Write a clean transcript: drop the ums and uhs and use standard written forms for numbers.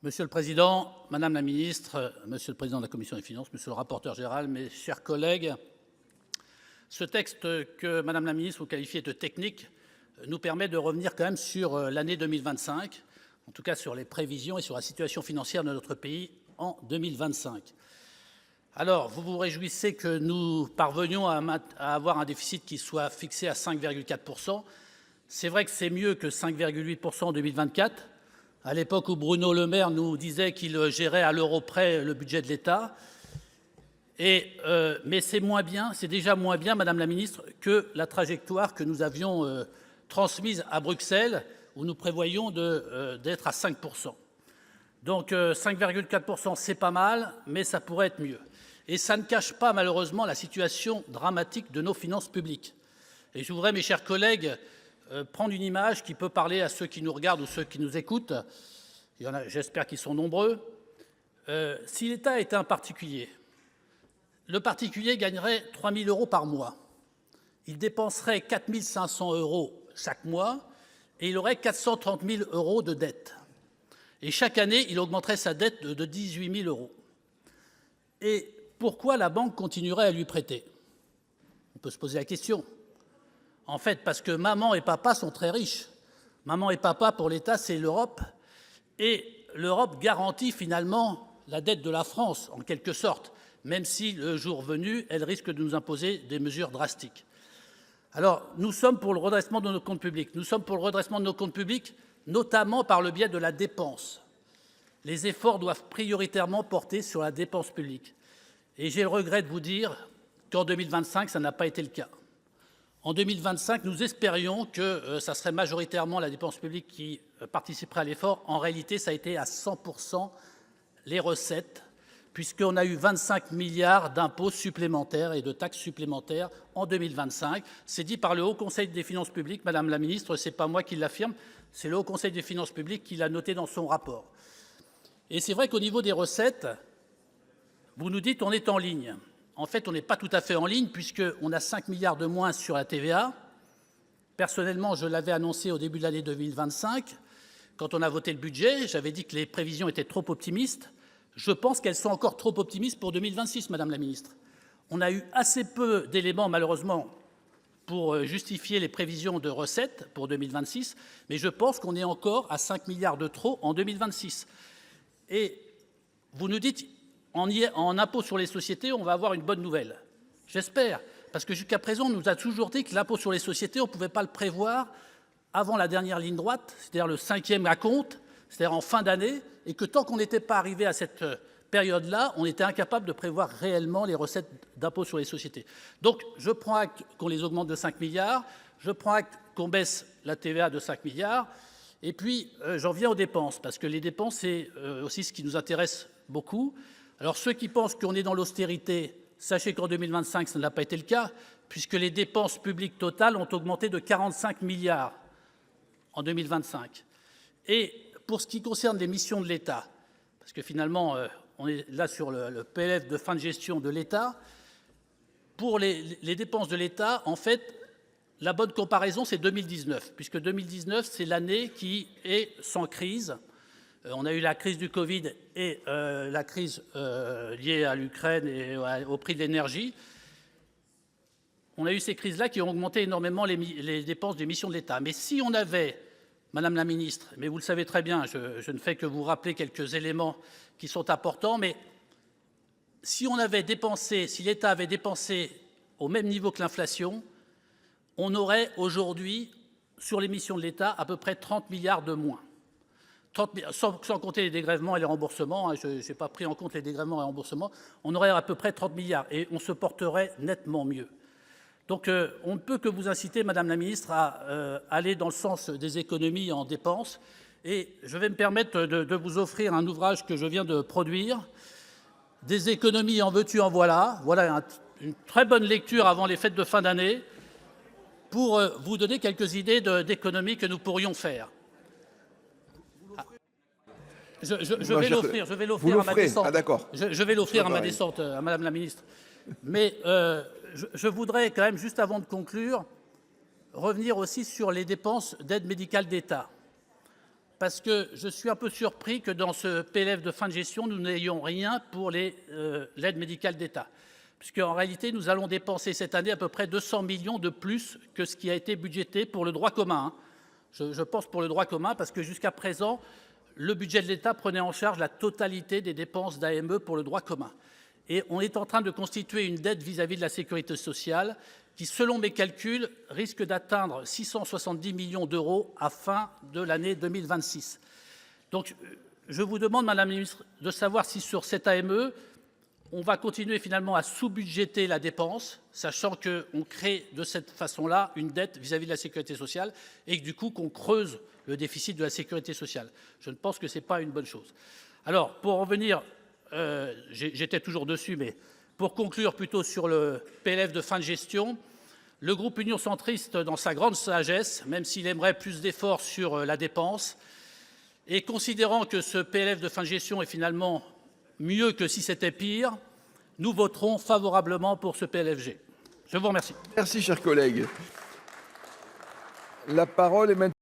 Monsieur le Président, Madame la Ministre, Monsieur le Président de la Commission des finances, Monsieur le rapporteur général, mes chers collègues, ce texte que Madame la Ministre vous qualifiez de technique nous permet de revenir quand même sur l'année 2025, en tout cas sur les prévisions et sur la situation financière de notre pays en 2025. Alors, vous vous réjouissez que nous parvenions à avoir un déficit qui soit fixé à 5,4 %. C'est vrai que c'est mieux que 5,8 % en 2024. À l'époque où Bruno Le Maire nous disait qu'il gérait à l'euro près le budget de l'État. Mais c'est moins bien, c'est déjà moins bien, Madame la Ministre, que la trajectoire que nous avions transmise à Bruxelles, où nous prévoyions d'être à 5 %. Donc 5,4 %, c'est pas mal, mais ça pourrait être mieux. Et ça ne cache pas, malheureusement, la situation dramatique de nos finances publiques. Et je voudrais, mes chers collègues, prendre une image qui peut parler à ceux qui nous regardent ou ceux qui nous écoutent. Il y en a, j'espère qu'ils sont nombreux. Si l'État était un particulier, le particulier gagnerait 3 000 € par mois. Il dépenserait 4 500 € chaque mois et il aurait 430 000 € de dette. Et chaque année, il augmenterait sa dette de 18 000 €. Et pourquoi la banque continuerait à lui prêter? On peut se poser la question. En fait, parce que maman et papa sont très riches. Maman et papa, pour l'État, c'est l'Europe. Et l'Europe garantit finalement la dette de la France, en quelque sorte, même si, le jour venu, elle risque de nous imposer des mesures drastiques. Alors, nous sommes pour le redressement de nos comptes publics. Nous sommes pour le redressement de nos comptes publics, notamment par le biais de la dépense. Les efforts doivent prioritairement porter sur la dépense publique. Et j'ai le regret de vous dire qu'en 2025, ça n'a pas été le cas. En 2025, nous espérions que ça serait majoritairement la dépense publique qui participerait à l'effort. En réalité, ça a été à 100 % les recettes, puisqu'on a eu 25 milliards d'impôts supplémentaires et de taxes supplémentaires en 2025. C'est dit par le Haut Conseil des finances publiques, Madame la Ministre, ce n'est pas moi qui l'affirme, c'est le Haut Conseil des finances publiques qui l'a noté dans son rapport. Et c'est vrai qu'au niveau des recettes, vous nous dites on est en ligne. En fait, on n'est pas tout à fait en ligne, puisqu'on a 5 milliards de moins sur la TVA. Personnellement, je l'avais annoncé au début de l'année 2025. Quand on a voté le budget, j'avais dit que les prévisions étaient trop optimistes. Je pense qu'elles sont encore trop optimistes pour 2026, Madame la Ministre. On a eu assez peu d'éléments, malheureusement, pour justifier les prévisions de recettes pour 2026, mais je pense qu'on est encore à 5 milliards de trop en 2026. Et vous nous dites, en impôt sur les sociétés, on va avoir une bonne nouvelle. J'espère, parce que jusqu'à présent, on nous a toujours dit que l'impôt sur les sociétés, on ne pouvait pas le prévoir avant la dernière ligne droite, c'est-à-dire le 5e acompte, c'est-à-dire en fin d'année, et que tant qu'on n'était pas arrivé à cette période-là, on était incapable de prévoir réellement les recettes d'impôt sur les sociétés. Donc, je prends acte qu'on les augmente de 5 milliards, je prends acte qu'on baisse la TVA de 5 milliards, et puis j'en viens aux dépenses, parce que les dépenses, c'est aussi ce qui nous intéresse beaucoup. Alors, ceux qui pensent qu'on est dans l'austérité, sachez qu'en 2025, ça n'a pas été le cas, puisque les dépenses publiques totales ont augmenté de 45 milliards en 2025. Et pour ce qui concerne les missions de l'État, parce que finalement, on est là sur le PLF de fin de gestion de l'État, pour les dépenses de l'État, en fait, la bonne comparaison, c'est 2019, puisque 2019, c'est l'année qui est sans crise. On a eu la crise du Covid et la crise liée à l'Ukraine et au prix de l'énergie. On a eu ces crises-là qui ont augmenté énormément les dépenses des missions de l'État. Mais si on avait, Madame la Ministre, mais vous le savez très bien, je ne fais que vous rappeler quelques éléments qui sont importants, mais si on avait dépensé, si l'État avait dépensé au même niveau que l'inflation, on aurait aujourd'hui, sur les missions de l'État, à peu près 30 milliards de moins. Sans compter les dégrèvements et les remboursements, je n'ai pas pris en compte les dégrèvements et les remboursements, on aurait à peu près 30 milliards et on se porterait nettement mieux. Donc on ne peut que vous inciter, Madame la Ministre, à aller dans le sens des économies en dépenses. Et je vais me permettre de vous offrir un ouvrage que je viens de produire, « Des économies en veux-tu, en voilà ». Voilà une très bonne lecture avant les fêtes de fin d'année pour vous donner quelques idées d'économies que nous pourrions faire. Je vais l'offrir à ma descente. Ah, d'accord. Je vais l'offrir à ma descente, à Madame la Ministre. Mais je voudrais quand même, juste avant de conclure, revenir aussi sur les dépenses d'aide médicale d'État. parce que je suis un peu surpris que dans ce PLF de fin de gestion, nous n'ayons rien pour l'aide médicale d'État. Puisqu'en réalité, nous allons dépenser cette année à peu près 200 millions de plus que ce qui a été budgété pour le droit commun. Je pense pour le droit commun, parce que jusqu'à présent, le budget de l'État prenait en charge la totalité des dépenses d'AME pour le droit commun. Et on est en train de constituer une dette vis-à-vis de la sécurité sociale qui, selon mes calculs, risque d'atteindre 670 millions d'euros à fin de l'année 2026. Donc, je vous demande, Madame la Ministre, de savoir si sur cette AME, on va continuer finalement à sous-budgéter la dépense, sachant qu'on crée de cette façon-là une dette vis-à-vis de la sécurité sociale et que du coup qu'on creuse le déficit de la sécurité sociale. Je ne pense que ce n'est pas une bonne chose. Alors, pour en venir, j'étais toujours dessus, mais pour conclure plutôt sur le PLF de fin de gestion, le groupe Union centriste, dans sa grande sagesse, même s'il aimerait plus d'efforts sur la dépense, et considérant que ce PLF de fin de gestion est finalement mieux que si c'était pire, nous voterons favorablement pour ce PLFG. Je vous remercie. Merci, cher collègue. La parole est maintenant